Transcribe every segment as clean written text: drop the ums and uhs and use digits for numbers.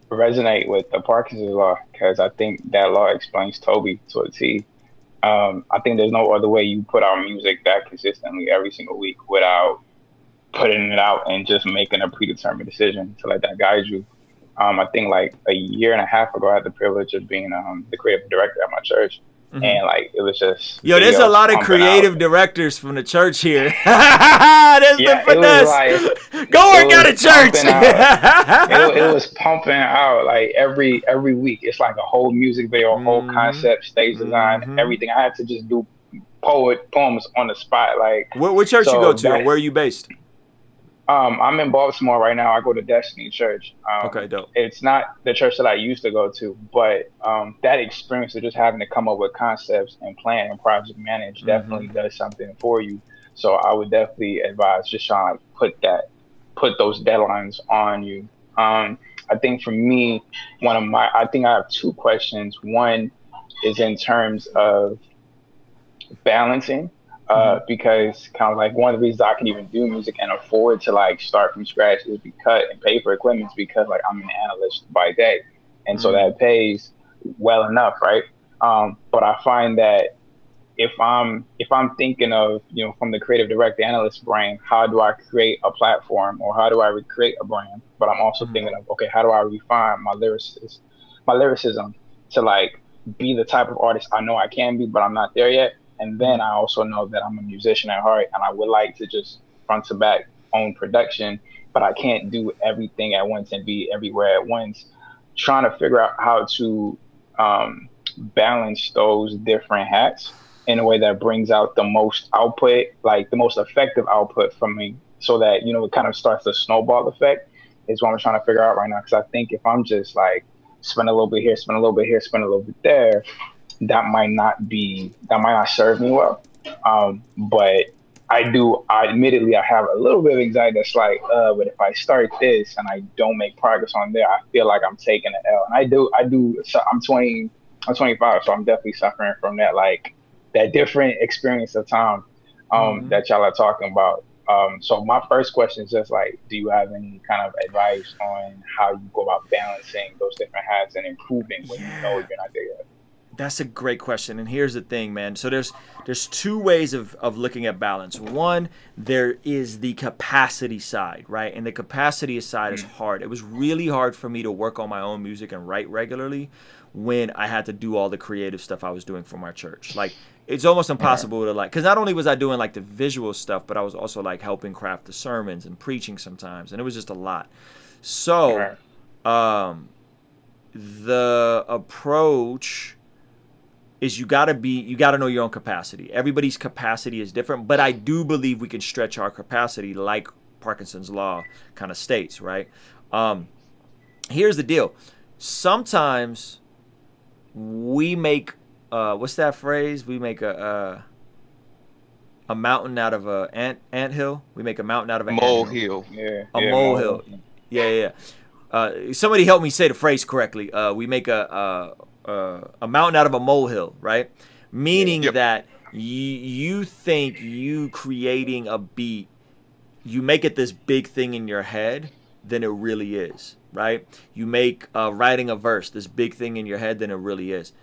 resonate with the Parkinson's law because I think that law explains Toby to a T. I think there's no other way you put out music that consistently every single week without putting it out and just making a predetermined decision to let that guide you. I think like a year and a half ago, I had the privilege of being the creative director at my church. And like it was just there's a lot of creative directors from the church here. There's the finesse. Go work out at church. It was pumping out like every week. It's like a whole music video, a whole concept, stage design, everything. I had to just do poems on the spot. Like what church you go to? And where are you based? I'm in Baltimore right now. I go to Destiny Church. Okay, dope. It's not the church that I used to go to, but that experience of just having to come up with concepts and plan and project manage definitely does something for you. So I would definitely advise just trying to put those deadlines on you. I think for me, I think I have two questions. One is in terms of balancing. Because kind of like one of the reasons I can even do music and afford to like start from scratch is because and pay for equipment is because like I'm an analyst by day, and so that pays well enough, right? But I find that if I'm thinking of from the creative director analyst brain, how do I create a platform or how do I recreate a brand? But I'm also thinking of okay, how do I refine my lyricism to like be the type of artist I know I can be, but I'm not there yet. And then I also know that I'm a musician at heart and I would like to just front to back own production, but I can't do everything at once and be everywhere at once. Trying to figure out how to balance those different hats in a way that brings out the most output, like the most effective output from me so that, it kind of starts the snowball effect is what I'm trying to figure out right now. Because I think if I'm just like spend a little bit here, spend a little bit here, spend a little bit there, that might not serve me well. But admittedly, I have a little bit of anxiety that's like, but if I start this and I don't make progress on there, I feel like I'm taking an L. And I do, so I'm 25, so I'm definitely suffering from that, like that different experience of time, that y'all are talking about. So my first question is just like, do you have any kind of advice on how you go about balancing those different hats and improving when you know you're not there yet? That's a great question. And here's the thing, man. So there's two ways of looking at balance. One, there is the capacity side, right? And the capacity side is hard. It was really hard for me to work on my own music and write regularly when I had to do all the creative stuff I was doing for my church. Like, it's almost impossible to like, because not only was I doing like the visual stuff, but I was also like helping craft the sermons and preaching sometimes. And it was just a lot. So the approach is you gotta know your own capacity. Everybody's capacity is different, but I do believe we can stretch our capacity like Parkinson's law kind of states, right? Here's the deal. Sometimes we make, what's that phrase? We make a mountain out of a ant hill. We make a mountain out of a molehill. Molehill. Yeah. Somebody help me say the phrase correctly. We make a mountain out of a molehill, right? Meaning that you think you creating a beat, you make it this big thing in your head than it really is, right? You make writing a verse this big thing in your head than it really is.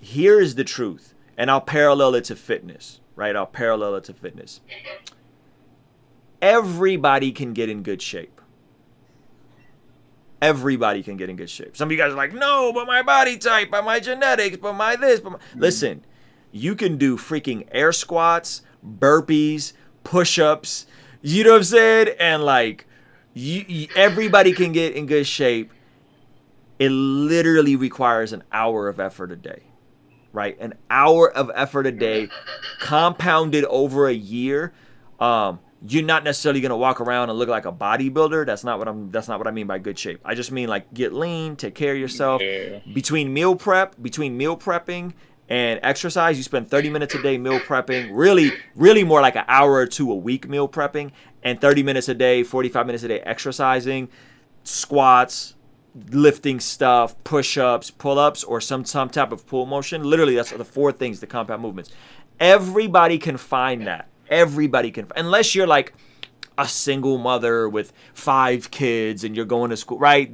Here is the truth, and I'll parallel it to fitness, right? Everybody can get in good shape. Everybody can get in good shape. Some of you guys are like, no, but my body type, but my genetics, but my this, but my... Listen, you can do freaking air squats, burpees, push-ups, you know what I'm saying? And like, everybody can get in good shape. It literally requires an hour of effort a day, right? An hour of effort a day compounded over a year. You're not necessarily gonna walk around and look like a bodybuilder. That's not what I mean by good shape. I just mean like get lean, take care of yourself. Yeah. Between meal prepping and exercise, you spend 30 minutes a day meal prepping. Really more like an hour or two a week meal prepping, and 30 minutes a day, 45 minutes a day exercising, squats, lifting stuff, push-ups, pull-ups, or some type of pull motion. Literally, that's the four things, the compound movements. Everybody can find that. Everybody can, unless you're like, a single mother with 5 kids and you're going to school, right?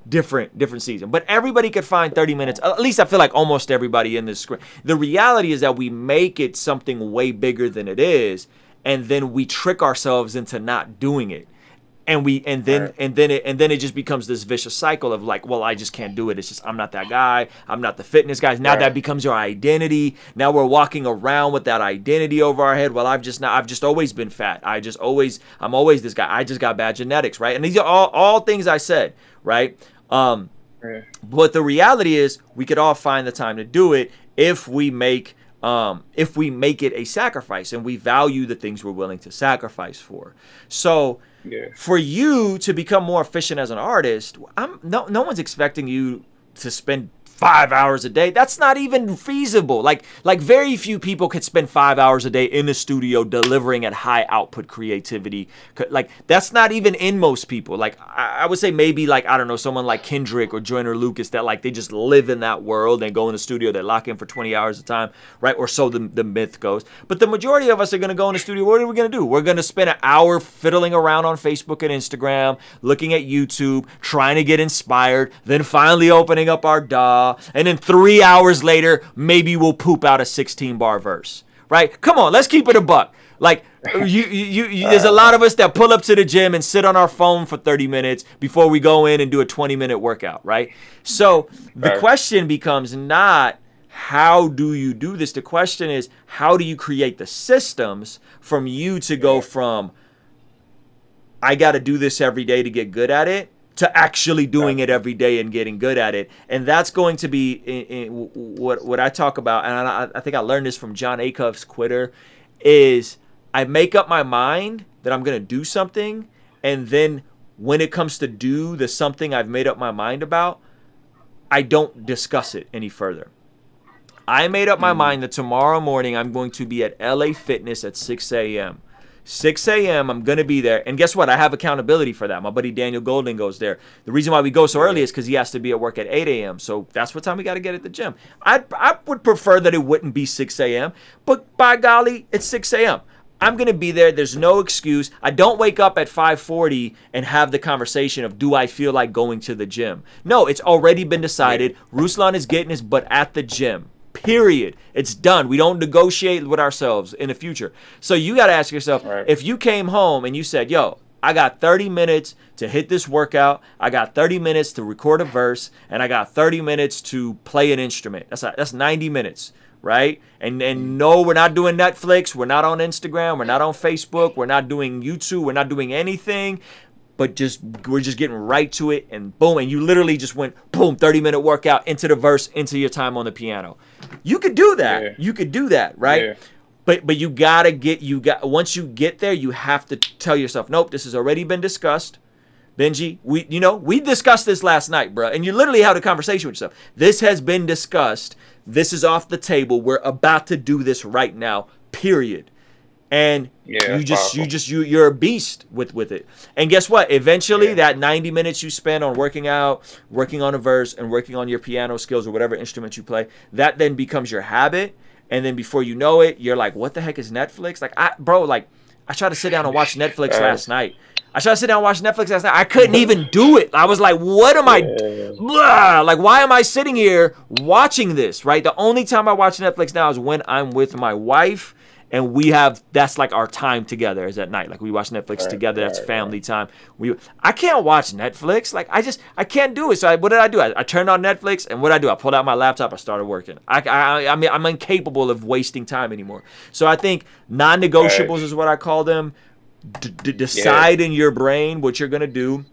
Different season. But everybody could find 30 minutes. At least I feel like almost everybody in this screen. The reality is that we make it something way bigger than it is, and then we trick ourselves into not doing it. And then it just becomes this vicious cycle of like, well, I just can't do it. It's just, I'm not that guy. I'm not the fitness guy. Now that becomes your identity. Now we're walking around with that identity over our head. Well, I've just always been fat. I'm always this guy. I just got bad genetics, right? And these are all things I said, right? But the reality is we could all find the time to do it if we make it a sacrifice and we value the things we're willing to sacrifice for. So for you to become more efficient as an artist, no one's expecting you to spend 5 hours a day. That's not even feasible. Like very few people could spend 5 hours a day in the studio delivering at high output creativity. Like that's not even in most people. Like I would say maybe like, I don't know, someone like Kendrick or Joyner Lucas that like they just live in that world and go in the studio, they lock in for 20 hours a time, right? Or so the myth goes. But the majority of us are going to go in the studio. What are we going to do? We're going to spend an hour fiddling around on Facebook and Instagram, looking at YouTube, trying to get inspired, then finally opening up our DAW. And then 3 hours later, maybe we'll poop out a 16-bar verse, right? Come on, let's keep it a buck. Like, there's a lot of us that pull up to the gym and sit on our phone for 30 minutes before we go in and do a 20-minute workout, right? So the question becomes not how do you do this? The question is how do you create the systems from you to go from I got to do this every day to get good at it to actually doing it every day and getting good at it. And that's going to be in what I talk about, and I think I learned this from John Acuff's Quitter, is I make up my mind that I'm going to do something, and then when it comes to do the something I've made up my mind about, I don't discuss it any further. I made up my mind that tomorrow morning I'm going to be at LA Fitness at 6 a.m. 6 a.m. I'm going to be there. And guess what? I have accountability for that. My buddy Daniel Golden goes there. The reason why we go so early is because he has to be at work at 8 a.m. So that's what time we got to get at the gym. I would prefer that it wouldn't be 6 a.m. But by golly, it's 6 a.m. I'm going to be there. There's no excuse. I don't wake up at 5:40 and have the conversation of, do I feel like going to the gym? No, it's already been decided. Ruslan is getting his butt at the gym. Period. It's done. We don't negotiate with ourselves in the future. So you got to ask yourself, if you came home and you said, yo, I got 30 minutes to hit this workout, I got 30 minutes to record a verse, and I got 30 minutes to play an instrument. That's 90 minutes, right? And no, we're not doing Netflix. We're not on Instagram. We're not on Facebook. We're not doing YouTube. We're not doing anything. But we're just getting right to it, and boom, and you literally just went boom, 30-minute workout into the verse, into your time on the piano. You could do that. Yeah. You could do that, right? Yeah. But you gotta once you get there, you have to tell yourself, nope, this has already been discussed. Benji, we discussed this last night, bro, and you literally had a conversation with yourself. This has been discussed. This is off the table. We're about to do this right now. Period. And you're a beast with it. And guess what? Eventually, that 90 minutes you spend on working out, working on a verse, and working on your piano skills or whatever instrument you play, that then becomes your habit. And then before you know it, you're like, what the heck is Netflix? I tried to sit down and watch Netflix last night. I couldn't even do it. I was like, what am I? Blah. Like, why am I sitting here watching this, right? The only time I watch Netflix now is when I'm with my wife. And that's like our time together is at night. Like we watch Netflix together. That's family time. I can't watch Netflix. Like I can't do it. So what did I do? I turned on Netflix, and what did I do? I pulled out my laptop. I started working. I'm incapable of wasting time anymore. So I think non-negotiables is what I call them. Decide in your brain what you're gonna do.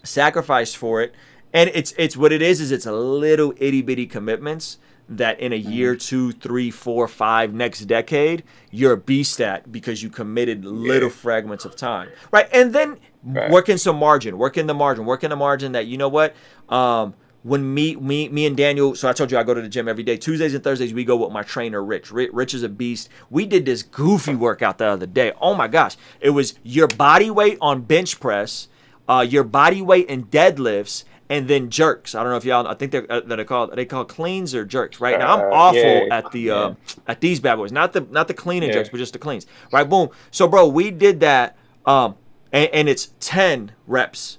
Sacrifice for it. And it's what it is it's a little itty bitty commitments that in a year, 2, 3, 4, 5, next decade, you're a beast at because you committed little fragments of time, right? And then work in the margin that, you know what, when me and Daniel, so I told you I go to the gym every day. Tuesdays and Thursdays, we go with my trainer, Rich. Rich is a beast. We did this goofy workout the other day. Oh my gosh. It was your body weight on bench press, your body weight in deadlifts, and then jerks. I don't know if y'all. I think they're called cleans or jerks. Right now, I'm awful at these bad boys. Not the clean and jerks, but just the cleans. Right, boom. So, bro, we did that and it's 10 reps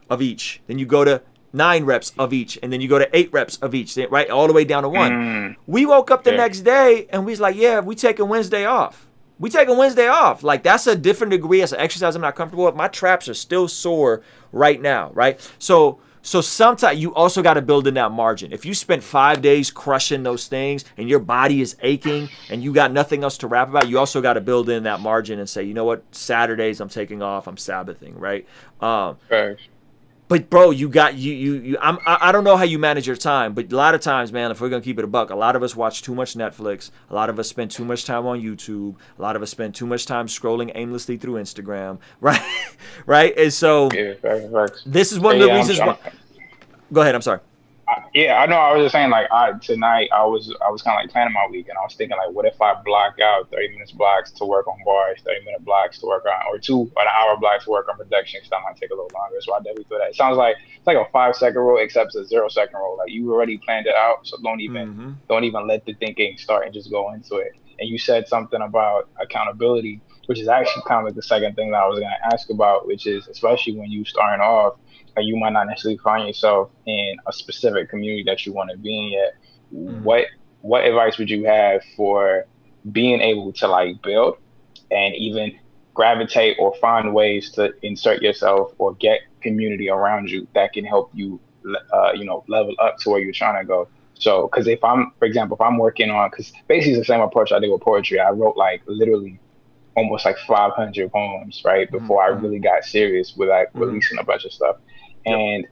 of each. Then you go to 9 reps of each, and then you go to 8 reps of each, right? All the way down to 1. We woke up the next day and we was like, yeah, we taking Wednesday off. We taking Wednesday off. Like, that's a different degree. That's an exercise I'm not comfortable with. My traps are still sore right now, right? So sometimes you also got to build in that margin. If you spent 5 days crushing those things and your body is aching and you got nothing else to rap about, you also got to build in that margin and say, you know what, Saturdays I'm taking off, I'm Sabbathing, right? Thanks. But bro, I don't know how you manage your time, but a lot of times, man, if we're gonna keep it a buck, a lot of us watch too much Netflix, a lot of us spend too much time on YouTube, a lot of us spend too much time scrolling aimlessly through Instagram, right? Right? And so this is one of the reasons why. Go ahead, I'm sorry. I know. I was just saying, like, tonight I was kind of like planning my week, and I was thinking, like, what if I block out 30 minutes blocks to work on bars, 30-minute blocks to work on, or an hour blocks to work on production, because that might take a little longer. So I definitely feel that. It sounds like it's like a 5-second rule, except it's a 0-second rule. Like, you already planned it out, so don't even let the thinking start and just go into it. And you said something about accountability, which is actually kind of like the second thing that I was gonna ask about, which is especially when you starting off. You might not necessarily find yourself in a specific community that you want to be in yet. What advice would you have for being able to like build and even gravitate or find ways to insert yourself or get community around you that can help you, level up to where you're trying to go? So, because for example, if I'm working on, because basically it's the same approach I did with poetry. I wrote like literally almost like 500 poems, right, before I really got serious with like releasing a bunch of stuff. And,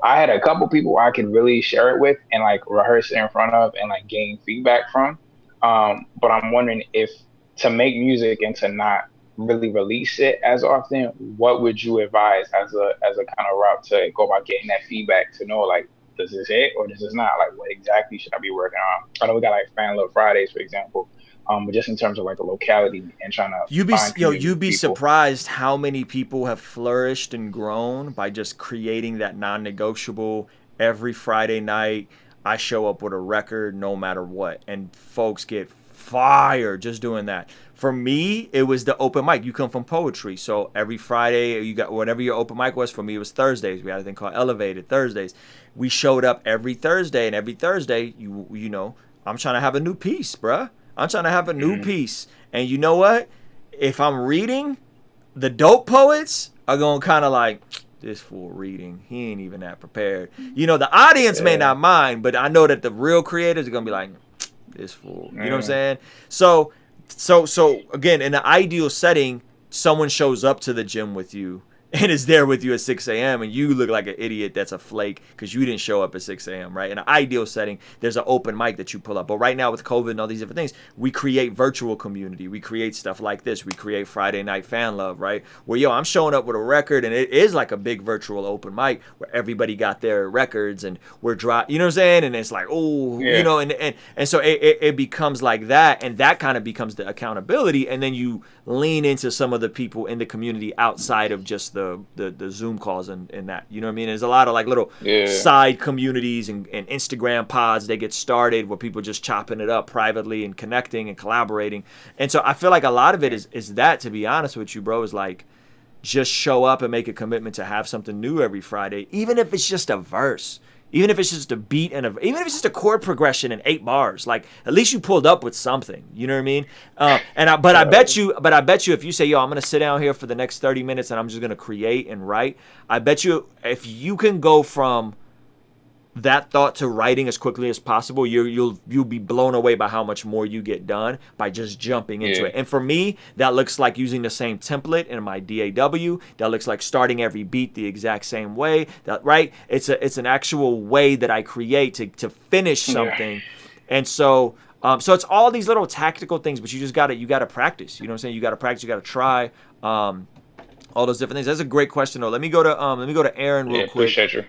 I had a couple people I could really share it with and like rehearse it in front of and like gain feedback from. But I'm wondering if to make music and to not really release it as often, what would you advise as a kind of route to go about getting that feedback to know, like, does this hit or does this not? Like, what exactly should I be working on? I know we got like Fan Love Fridays, for example. But just in terms of like a locality and trying to you'd be surprised how many people have flourished and grown by just creating that non-negotiable. Every Friday night I show up with a record no matter what, and folks get fired just doing that. For me, it was the open mic. You come from poetry, so every Friday you got whatever your open mic was. For me, it was Thursdays. We had a thing called Elevated Thursdays. We showed up every Thursday, and every Thursday I'm trying to have a new piece, bruh. I'm trying to have a new piece. And you know what? If I'm reading, the dope poets are going to kind of like, this fool reading. He ain't even that prepared. The audience may not mind, but I know that the real creators are going to be like, this fool. You know what I'm saying? So again, in the ideal setting, someone shows up to the gym with you and is there with you at 6 a.m. and you look like an idiot that's a flake because you didn't show up at 6 a.m., right? In an ideal setting, there's an open mic that you pull up. But right now with COVID and all these different things, we create virtual community. We create stuff like this. We create Friday Night Fan Love, right? Where, I'm showing up with a record and it is like a big virtual open mic where everybody got their records and we're you know what I'm saying? And it's like, and so it becomes like that, and that kind of becomes the accountability, and then you lean into some of the people in the community outside of just the Zoom calls and that. You know what I mean? There's a lot of like little side communities and Instagram pods that get started where people just chopping it up privately and connecting and collaborating. And so I feel like a lot of it is that, to be honest with you, bro, is like just show up and make a commitment to have something new every Friday, even if it's just a verse. Even if it's just a beat even if it's just a chord progression and 8 bars, like at least you pulled up with something. You know what I mean? But I bet you if you say, yo, I'm gonna sit down here for the next 30 minutes and I'm just gonna create and write, I bet you if you can go from that thought to writing as quickly as possible, you'll be blown away by how much more you get done by just jumping into it. And for me, that looks like using the same template in my DAW. That looks like starting every beat the exact same way. That right? It's an actual way that I create to finish something. And so it's all these little tactical things, but you gotta practice. You know what I'm saying? You gotta practice. You gotta try. All those different things. That's a great question though. Let me go to Aaron real quick. Appreciate you.